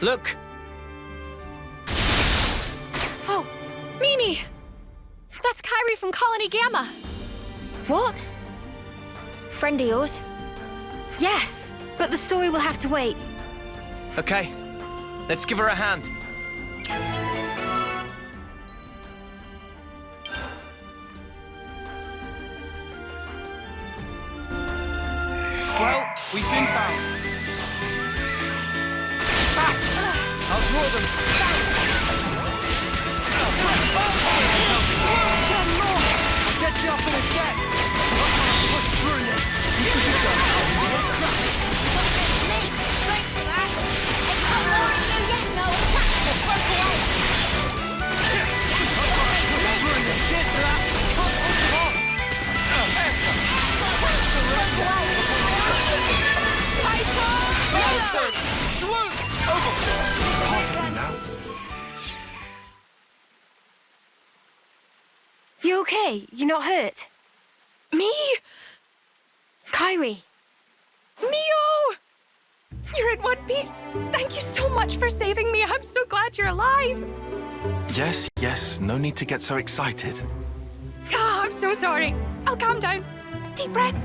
Look! Oh, Mimi! That's Kyrie from Colony Gamma. What? Friend of yours? Yes, but the story will have to wait. Okay, let's give her a hand. Well, we've been found. I'll draw them. I'll get you up in a sec. Push through this. You can do that. Thanks for that. It's not more than you yet, no. Work away. Push through this. Cheers for that. Push them on. You okay? You're not hurt? Me? Kyrie. Mio! You're in one piece. Thank you so much for saving me. I'm so glad you're alive. Yes, no need to get so excited. Oh, I'm so sorry. I'll calm down. Deep breaths.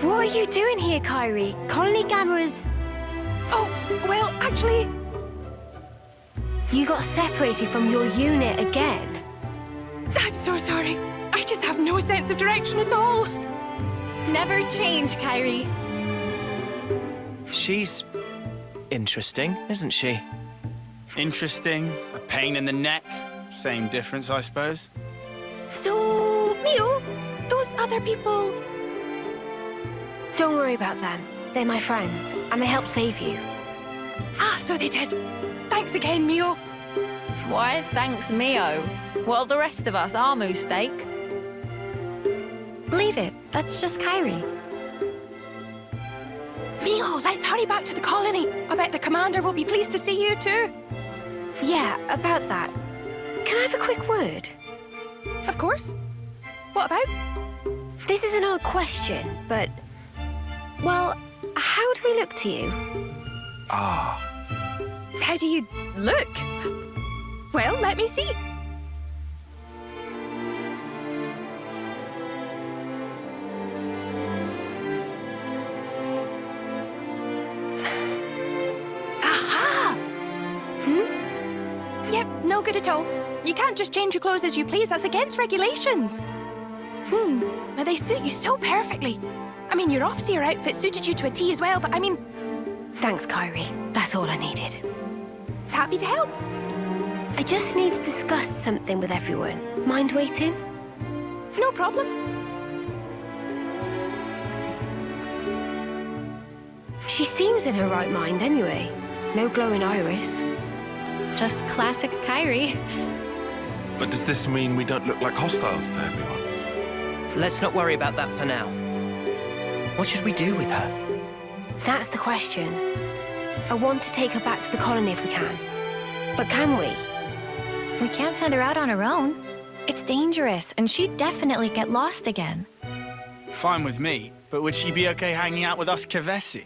What are you doing here, Kyrie? Colony Gamma's... Oh, well, actually... You got separated from your unit again. I'm so sorry. I just have no sense of direction at all. Never change, Kyrie. She's interesting, isn't she? Interesting. A pain in the neck. Same difference, I suppose. So, Mio, those other people... Don't worry about them. They're my friends, and they helped save you. Ah, so they did. Thanks again, Mio. Why, thanks, Mio. Well, the rest of us, our mistake. Leave it. That's just Kyrie. Mio, let's hurry back to the colony. I bet the commander will be pleased to see you too. Yeah, about that. Can I have a quick word? Of course. What about? This is an odd question, but... Well, how do we look to you? Ah, How do you look? Well, let me see. Aha! Yep, no good at all. You can't just change your clothes as you please. That's against regulations. But they suit you so perfectly. I mean, your off-seer outfit suited you to a T as well, but I mean... Thanks, Kyrie. That's all I needed. Happy to help. I just need to discuss something with everyone. Mind waiting? No problem. She seems in her right mind anyway. No glowing iris. Just classic Kyrie. but does this mean we don't look like hostiles to everyone? Let's not worry about that for now. What should we do with her? That's the question. I want to take her back to the colony if we can. But can we? We can't send her out on her own. It's dangerous, and she'd definitely get lost again. Fine with me, but would she be okay hanging out with us Kevesi?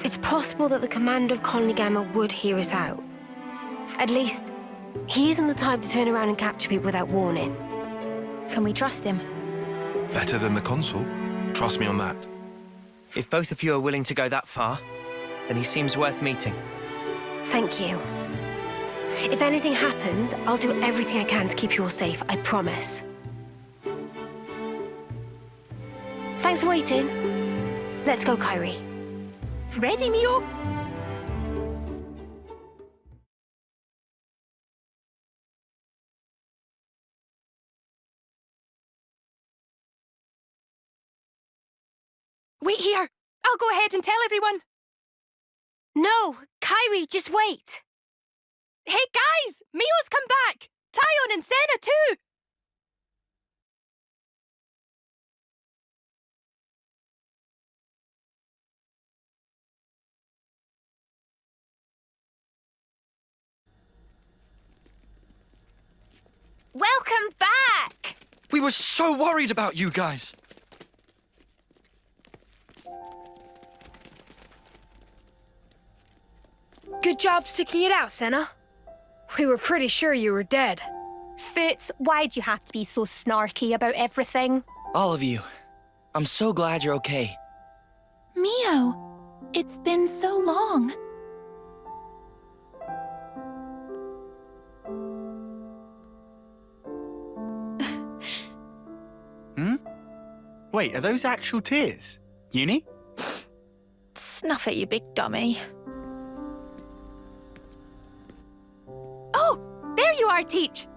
It's possible that the commander of Colony Gamma would hear us out. At least, he isn't the type to turn around and capture people without warning. Can we trust him? Better than the consul. Trust me on that. If both of you are willing to go that far, then he seems worth meeting. Thank you. If anything happens, I'll do everything I can to keep you all safe, I promise. Thanks for waiting. Let's go, Kyrie. Ready, Mio? Wait here. I'll go ahead and tell everyone. No, Kyrie, just wait. Hey, guys! Mio's come back! Tyon and Senna, too! Welcome back! We were so worried about you guys. Good job sticking it out, Senna. We were pretty sure you were dead. Foots, why'd you have to be so snarky about everything? All of you. I'm so glad you're okay. Mio, it's been so long. Wait, are those actual tears? Uni? Snuff it, you big dummy. Oh, there you are, Teach.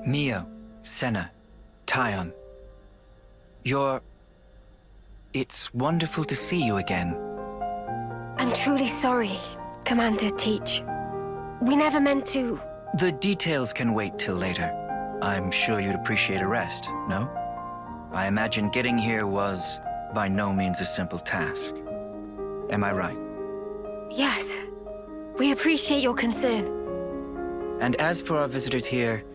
Mio, Senna, Tyon. It's wonderful to see you again. I'm truly sorry, Commander Teach. We never meant to... The details can wait till later. I'm sure you'd appreciate a rest, no? I imagine getting here was by no means a simple task. Am I right? Yes. We appreciate your concern. And as for our visitors here,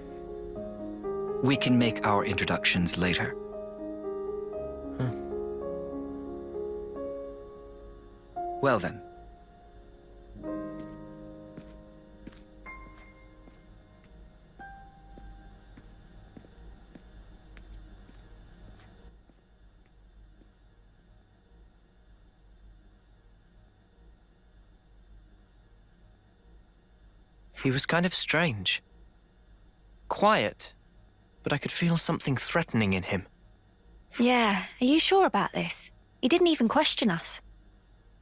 we can make our introductions later. Well then. He was kind of strange. Quiet, but I could feel something threatening in him. Yeah, are you sure about this? He didn't even question us.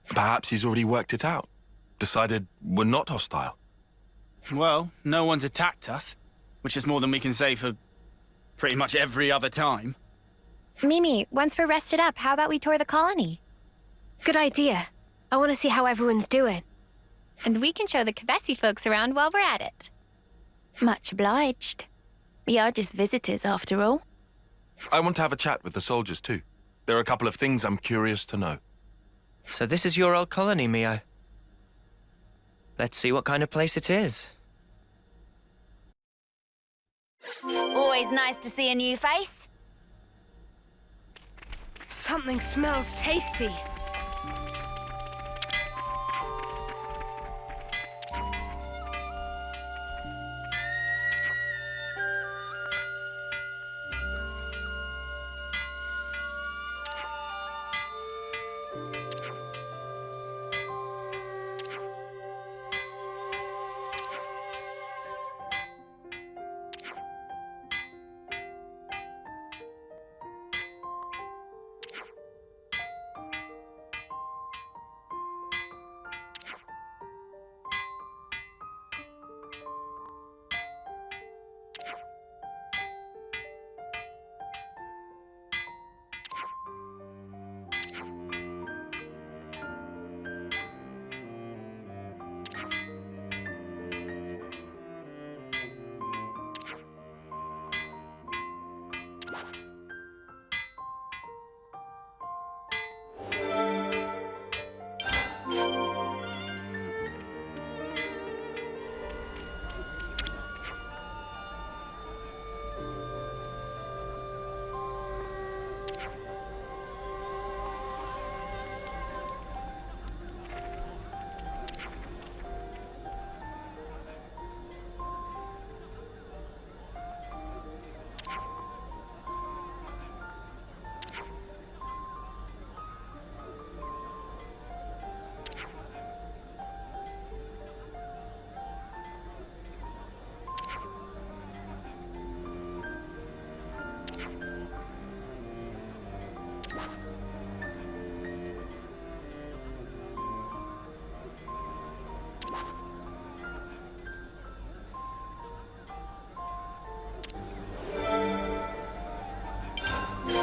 Perhaps he's already worked it out. Decided we're not hostile. Well, no one's attacked us, which is more than we can say for pretty much every other time. Mimi, once we're rested up, how about we tour the colony? Good idea. I want to see how everyone's doing. And we can show the Kavesi folks around while we're at it. Much obliged. We are just visitors, after all. I want to have a chat with the soldiers too. There are a couple of things I'm curious to know. So this is your old colony, Mio. Let's see what kind of place it is. Always nice to see a new face. Something smells tasty.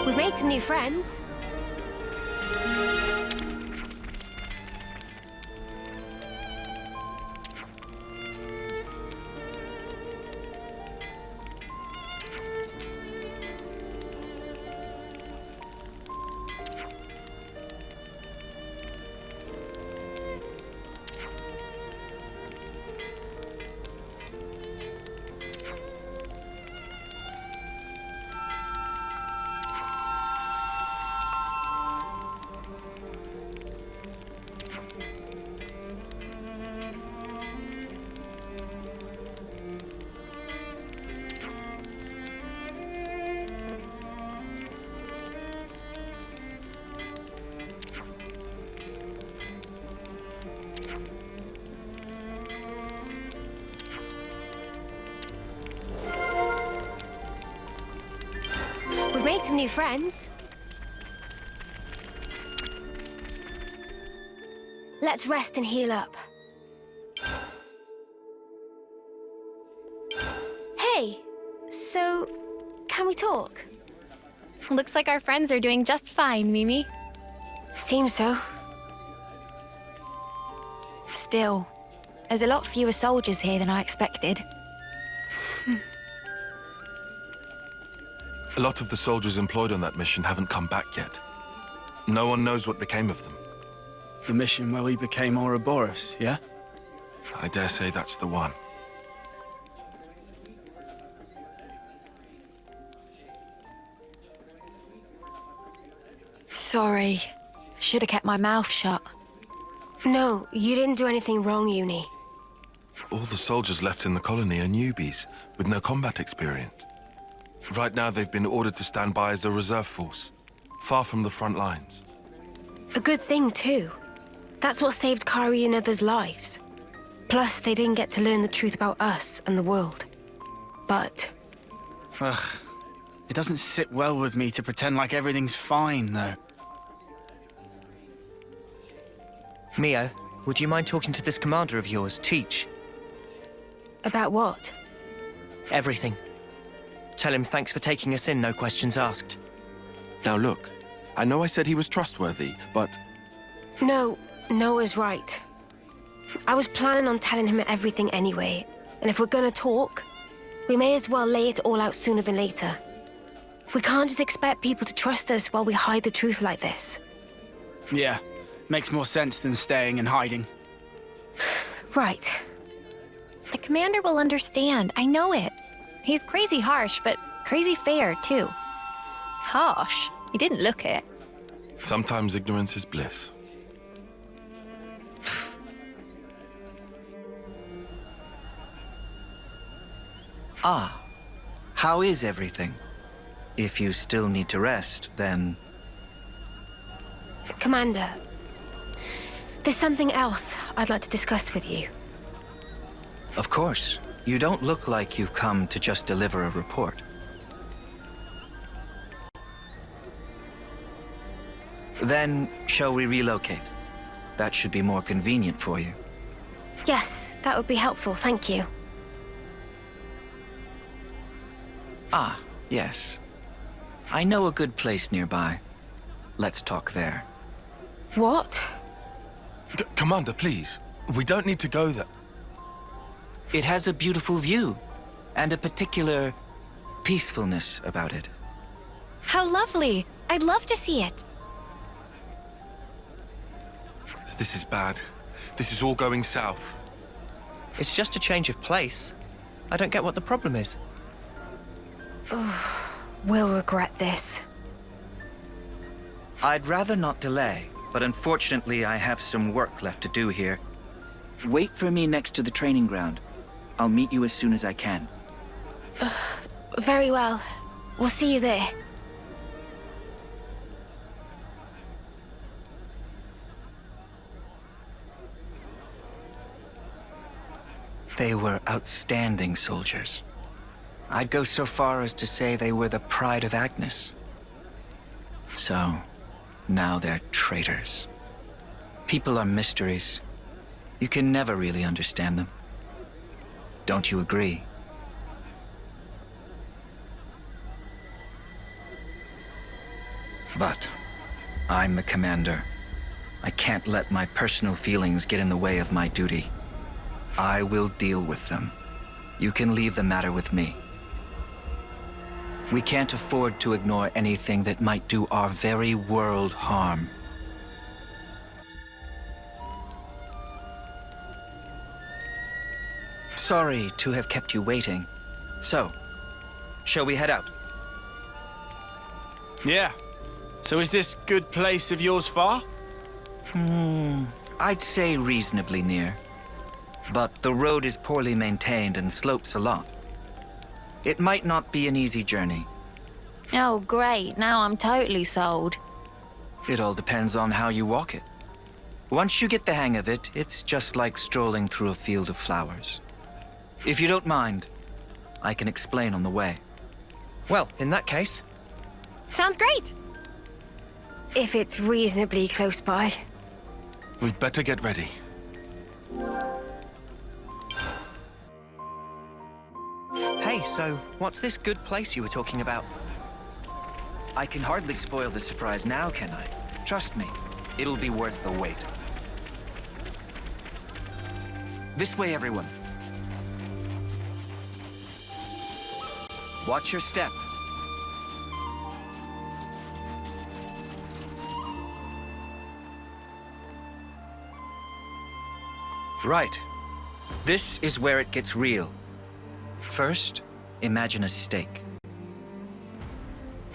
We've made some new friends. made some new friends. Let's rest and heal up. Hey, so can we talk? Looks like our friends are doing just fine, Mimi. Seems so. Still, there's a lot fewer soldiers here than I expected. A lot of the soldiers employed on that mission haven't come back yet. No one knows what became of them. The mission where we became Ouroboros, yeah? I dare say that's the one. Sorry. Should have kept my mouth shut. No, you didn't do anything wrong, Uni. All the soldiers left in the colony are newbies with no combat experience. Right now, they've been ordered to stand by as a reserve force, far from the front lines. A good thing, too. That's what saved Kari and others' lives. Plus, they didn't get to learn the truth about us and the world. But Ugh. It doesn't sit well with me to pretend like everything's fine, though. Mio, would you mind talking to this commander of yours, Teach? about what? Everything. Tell him thanks for taking us in, no questions asked. Now look, I know I said he was trustworthy, but No, Noah's right. I was planning on telling him everything anyway, and if we're gonna talk, we may as well lay it all out sooner than later. We can't just expect people to trust us while we hide the truth like this. Yeah, makes more sense than staying and hiding. Right. The commander will understand, I know it. He's crazy harsh, but crazy fair, too. Harsh? He didn't look it. sometimes ignorance is bliss. Ah, how is everything? If you still need to rest, then... Commander, there's something else I'd like to discuss with you. Of course. You don't look like you've come to just deliver a report. Then, shall we relocate? That should be more convenient for you. Yes, that would be helpful, thank you. Ah, yes. I know a good place nearby. Let's talk there. What? Commander, please. We don't need to go there. It has a beautiful view, and a particular peacefulness about it. How lovely! I'd love to see it. This is bad. This is all going south. It's just a change of place. I don't get what the problem is. We'll regret this. I'd rather not delay, but unfortunately I have some work left to do here. Wait for me next to the training ground. I'll meet you as soon as I can. Very well. We'll see you there. They were outstanding soldiers. I'd go so far as to say they were the pride of Agnes. So, now they're traitors. People are mysteries. You can never really understand them. Don't you agree? But I'm the commander. I can't let my personal feelings get in the way of my duty. I will deal with them. You can leave the matter with me. We can't afford to ignore anything that might do our very world harm. Sorry to have kept you waiting. So, shall we head out? Yeah. So is this good place of yours far? I'd say reasonably near. But the road is poorly maintained and slopes a lot. It might not be an easy journey. Oh, great. Now I'm totally sold. It all depends on how you walk it. Once you get the hang of it, it's just like strolling through a field of flowers. If you don't mind, I can explain on the way. Well, in that case, Sounds great. If it's reasonably close by. We'd better get ready. Hey, so what's this good place you were talking about? I can hardly spoil the surprise now, can I? Trust me, it'll be worth the wait. This way, everyone. Watch your step. Right. This is where it gets real. First, imagine a stake.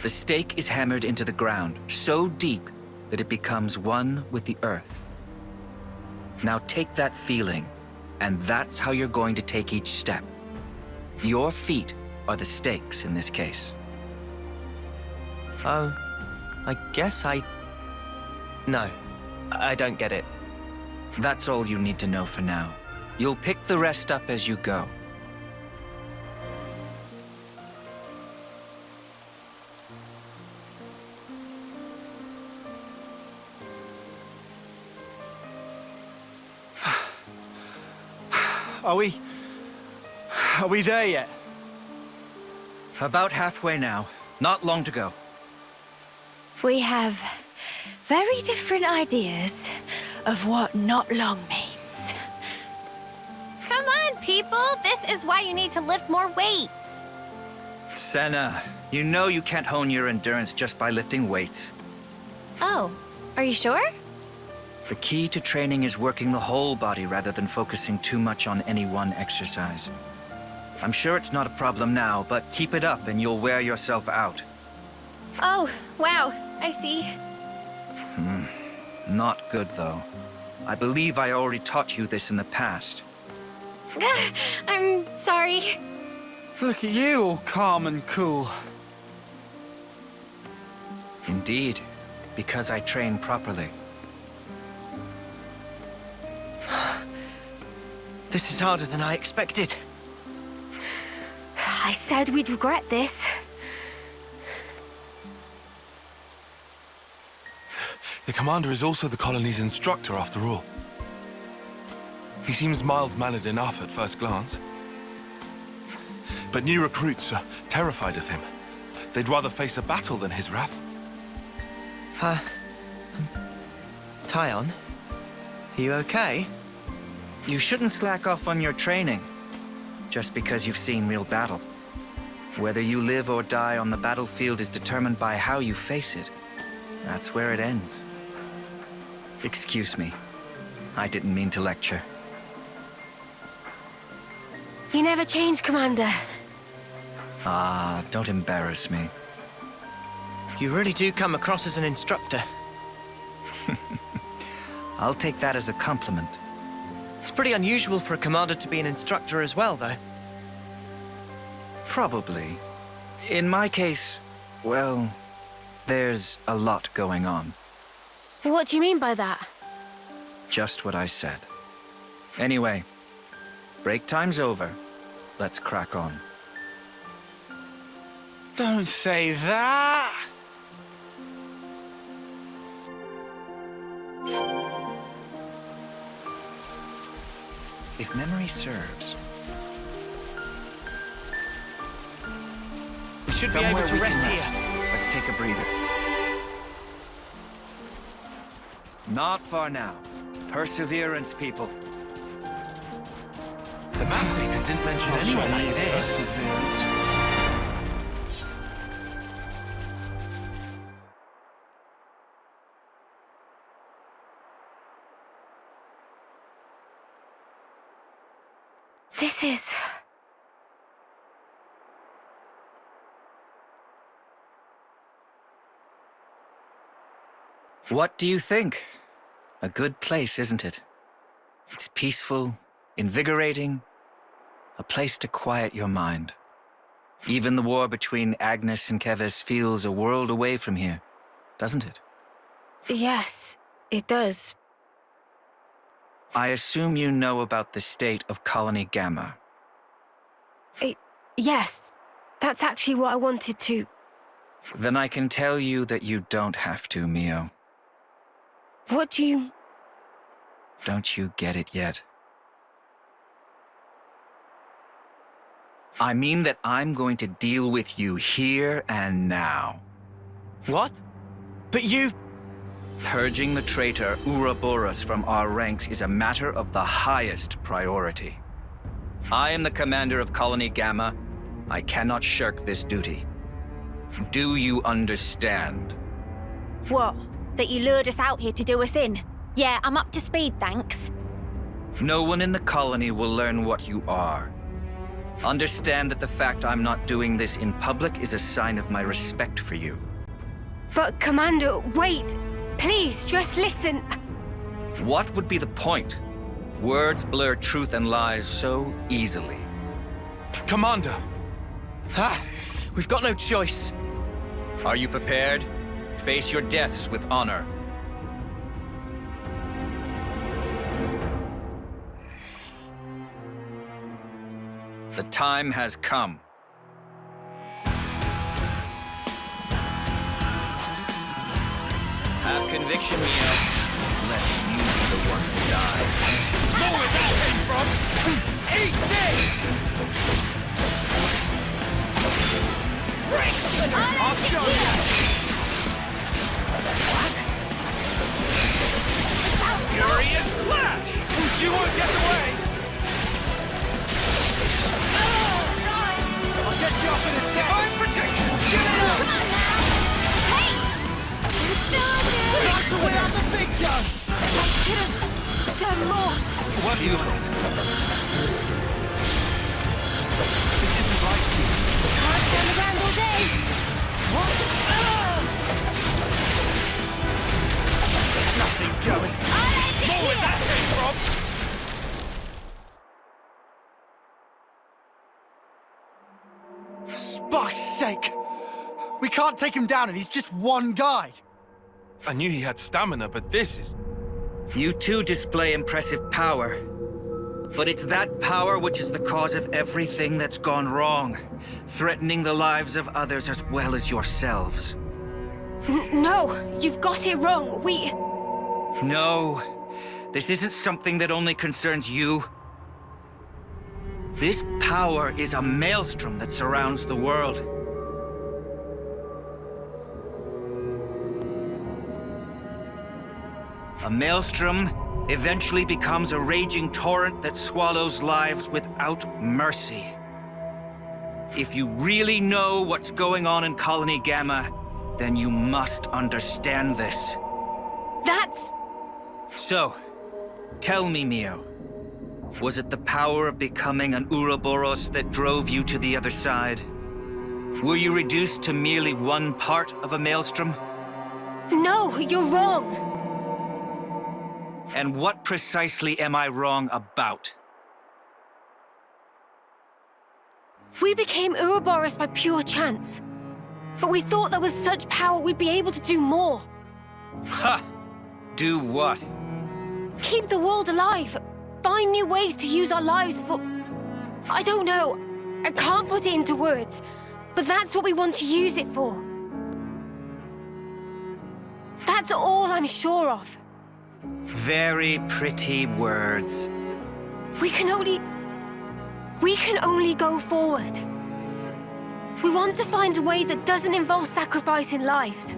The stake is hammered into the ground so deep that it becomes one with the earth. Now take that feeling, and that's how you're going to take each step. Your feet are the stakes in this case. Oh, I guess No, I don't get it. That's all you need to know for now. You'll pick the rest up as you go. Are we there yet? About halfway now. Not long to go. We have very different ideas of what not long means. Come on, people! This is why you need to lift more weights. Senna, you know you can't hone your endurance just by lifting weights. Oh, are you sure? The key to training is working the whole body rather than focusing too much on any one exercise. I'm sure it's not a problem now, but keep it up and you'll wear yourself out. Oh, wow. I see. Not good, though. I believe I already taught you this in the past. I'm sorry. Look at you, all calm and cool. Indeed, because I train properly. This is harder than I expected. I said we'd regret this. The commander is also the colony's instructor, after all. He seems mild-mannered enough at first glance. But new recruits are terrified of him. They'd rather face a battle than his wrath. Tyon, are you okay? You shouldn't slack off on your training, just because you've seen real battle. Whether you live or die on the battlefield is determined by how you face it. That's where it ends. Excuse me. I didn't mean to lecture. You never change, Commander. Ah, don't embarrass me. You really do come across as an instructor. I'll take that as a compliment. It's pretty unusual for a commander to be an instructor as well, though. Probably. In my case, well, there's a lot going on. What do you mean by that? Just what I said. Anyway, break time's over. Let's crack on. Don't say that! If memory serves, We should be somewhere able to we rest can here. Let's take a breather. Not far now. Perseverance, people. The map data didn't mention anywhere like this. This is... What do you think? A good place, isn't it? It's peaceful, invigorating, a place to quiet your mind. Even the war between Agnes and Keves feels a world away from here, doesn't it? Yes, it does. I assume you know about the state of Colony Gamma. Yes, that's actually what I wanted to... Then I can tell you that you don't have to, Mio. What do you... Don't you get it yet? I mean that I'm going to deal with you here and now. What? But you... Purging the traitor Ouroboros from our ranks is a matter of the highest priority. I am the commander of Colony Gamma. I cannot shirk this duty. Do you understand? What? That you lured us out here to do us in? Yeah, I'm up to speed, thanks. No one in the colony will learn what you are. Understand that the fact I'm not doing this in public is a sign of my respect for you. But, Commander, wait! Please, just listen! What would be the point? Words blur truth and lies so easily. Commander! We've got no choice. Are you prepared? Face your deaths with honor. The time has come. Have conviction, Mio. Let you be the one to die. Know where that came from? Eat this! I'll show you! What? Furious Flash! You won't get away! I'll get you up in a sec! Divine protection! Get it out! Come on now! Hey! Time to win out the big gun! I could have done more. What do you think? This isn't like you. Can't stand around all day. What? Nothing going. More where that came from! Spark's sake! We can't take him down and he's just one guy! I knew he had stamina, but this is... You too display impressive power. But it's that power which is the cause of everything that's gone wrong, threatening the lives of others as well as yourselves. No, you've got it wrong. No, this isn't something that only concerns you. This power is a maelstrom that surrounds the world. A maelstrom eventually becomes a raging torrent that swallows lives without mercy. If you really know what's going on in Colony Gamma, then you must understand this. That's... So, tell me, Mio, was it the power of becoming an Ouroboros that drove you to the other side? Were you reduced to merely one part of a maelstrom? No, you're wrong. And what precisely am I wrong about? We became Ouroboros by pure chance. But we thought that with such power we'd be able to do more. Ha! Do what? Keep the world alive. Find new ways to use our lives for... I don't know. I can't put it into words. But that's what we want to use it for. That's all I'm sure of. Very pretty words. We can only go forward. We want to find a way that doesn't involve sacrificing lives.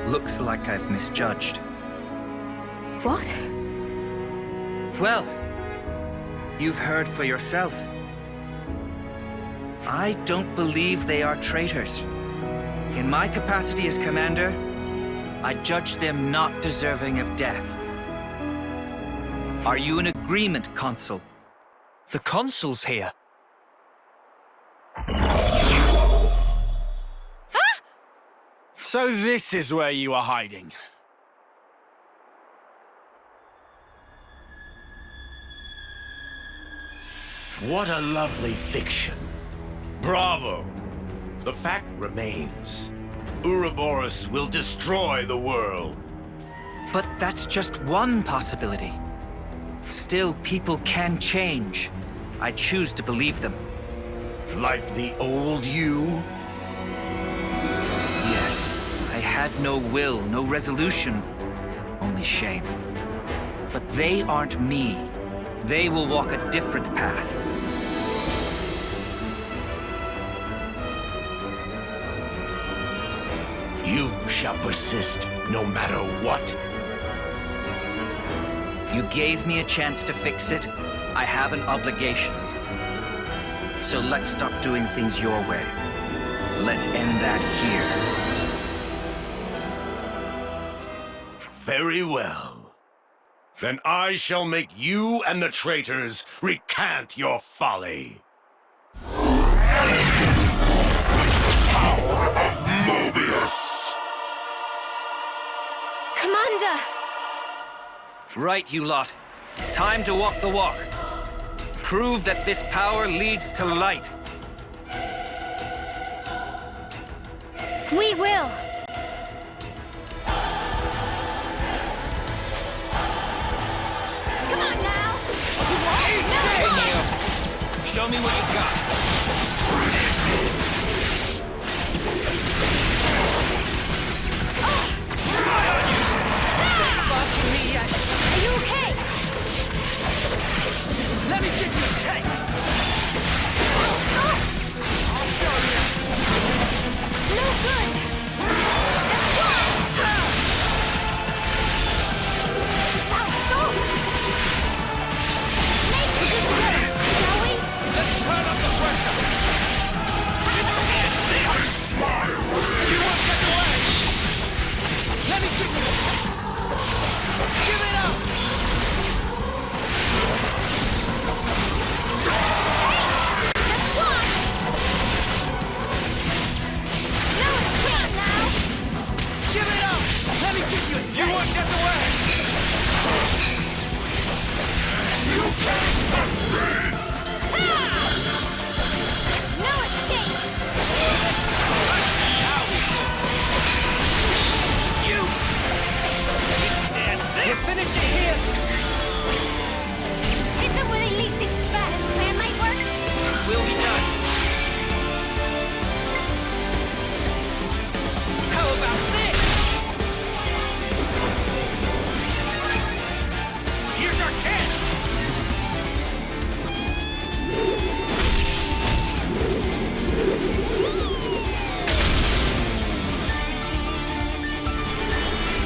Looks like I've misjudged. What? Well, you've heard for yourself. I don't believe they are traitors. In my capacity as commander, I judge them not deserving of death. Are you in agreement, Consul? The consul's here. So this is where you are hiding. What a lovely fiction. Bravo. The fact remains, Ouroboros will destroy the world. But that's just one possibility. Still, people can change. I choose to believe them. Like the old you? Yes, I had no will, no resolution, only shame. But they aren't me. They will walk a different path. You shall persist no matter what. You gave me a chance to fix it. I have an obligation. So let's stop doing things your way. Let's end that here. Very well. Then I shall make you and the traitors recant your folly. Power of Mobius! Commander! Right, you lot. Time to walk the walk. Prove that this power leads to light. We will! Come on now! Hey, Neo! Show me what you got. Are you okay? Let me give you a tank! No good! Now stop! Make it work, shall we? Let's turn up the pressure! You won't get away! Let me give you a tank! Give it up! Give it up! Let me give you a tank! You won't get away! You can't touch me! No escape! You! You finish it here! Hit them where they least expect. Plan might work. Will be done. How about this? Here's our chance!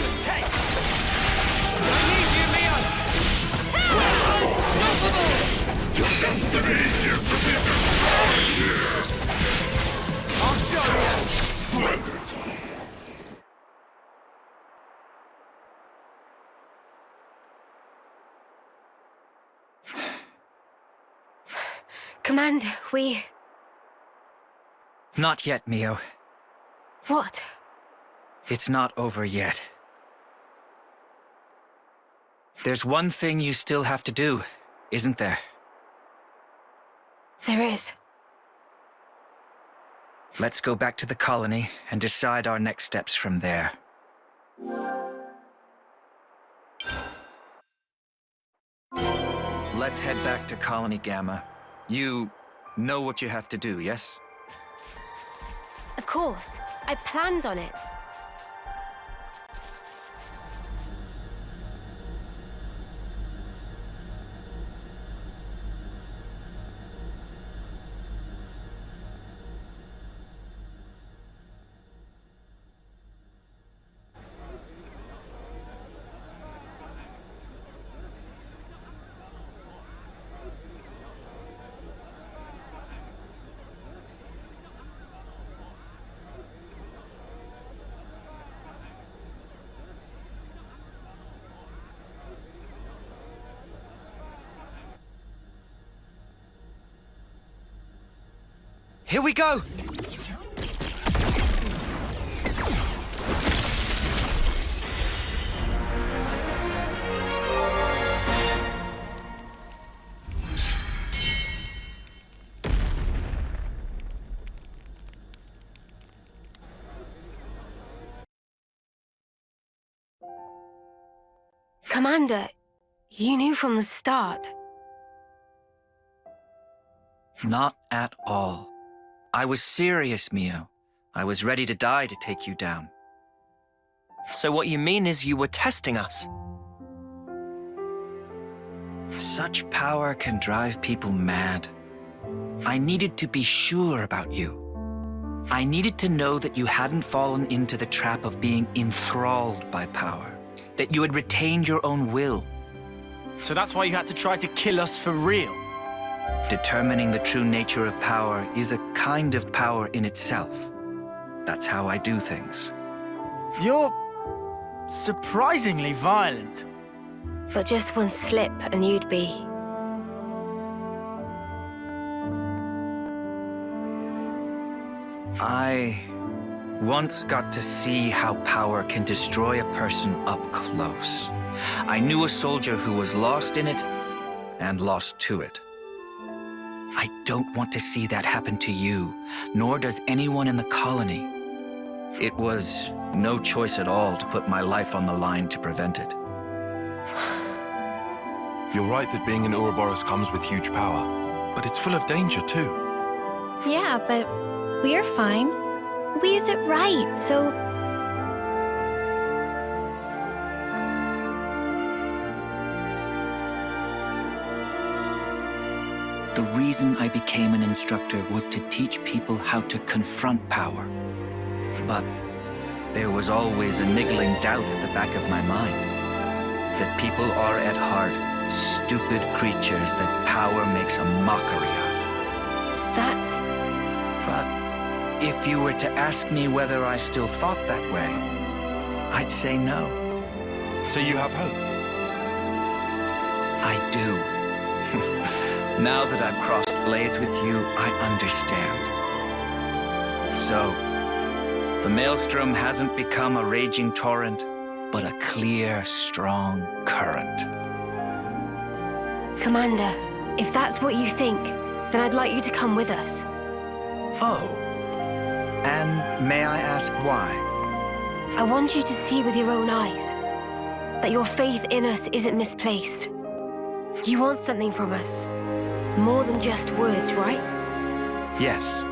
The tank! I need you, Mio! Your destiny is to be destroyed here! I'll show you! Splendid! Commander, we... Not yet, Mio. What? It's not over yet. There's one thing you still have to do, isn't there? There is. Let's go back to the colony and decide our next steps from there. Let's head back to Colony Gamma. You know what you have to do, yes? Of course. I planned on it. Here we go! Commander, you knew from the start. Not at all. I was serious, Mio. I was ready to die to take you down. So what you mean is you were testing us? Such power can drive people mad. I needed to be sure about you. I needed to know that you hadn't fallen into the trap of being enthralled by power, that you had retained your own will. So that's why you had to try to kill us for real? Determining the true nature of power is a kind of power in itself. That's how I do things. You're surprisingly violent. But just one slip and you'd be... I once got to see how power can destroy a person up close. I knew a soldier who was lost in it and lost to it. I don't want to see that happen to you, nor does anyone in the colony. It was no choice at all to put my life on the line to prevent it. You're right that being in Ouroboros comes with huge power, but it's full of danger too. Yeah, but we're fine. We use it right, so... The reason I became an instructor was to teach people how to confront power. But there was always a niggling doubt at the back of my mind that people are at heart stupid creatures that power makes a mockery of. But if you were to ask me whether I still thought that way, I'd say no. So you have hope? I do. Now that I've crossed blades with you, I understand. So, the Maelstrom hasn't become a raging torrent, but a clear, strong current. Commander, if that's what you think, then I'd like you to come with us. Oh. And may I ask why? I want you to see with your own eyes that your faith in us isn't misplaced. You want something from us. More than just words, right? Yes.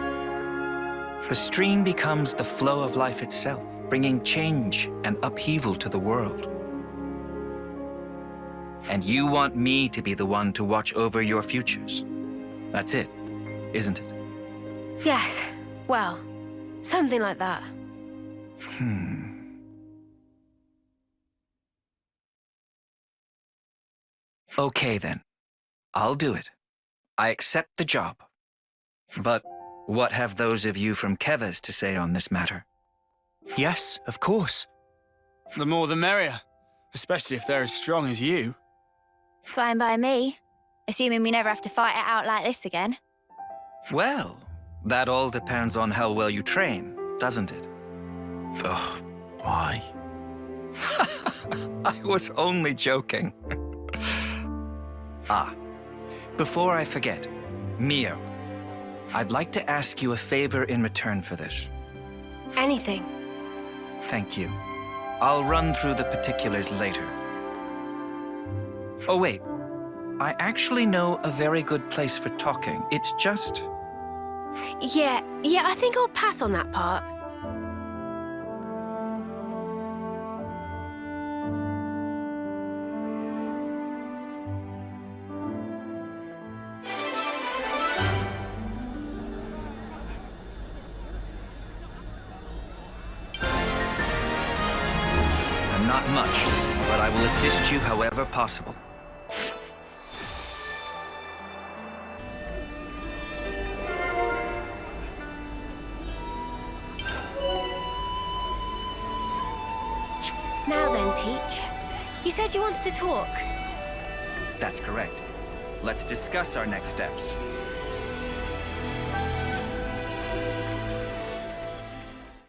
The stream becomes the flow of life itself, bringing change and upheaval to the world. And you want me to be the one to watch over your futures. That's it, isn't it? Yes. Well, something like that. Okay then. I'll do it. I accept the job. But what have those of you from Kevas to say on this matter? Yes, of course. The more the merrier, especially if they're as strong as you. Fine by me. Assuming we never have to fight it out like this again. Well, that all depends on how well you train, doesn't it? Ugh, why? I was only joking. Before I forget, Mio, I'd like to ask you a favor in return for this. Anything. Thank you. I'll run through the particulars later. Oh, wait. I actually know a very good place for talking. It's just... Yeah, I think I'll pass on that part. I'm not much, but I will assist you however possible. Now then, Teach. You said you wanted to talk. That's correct. Let's discuss our next steps.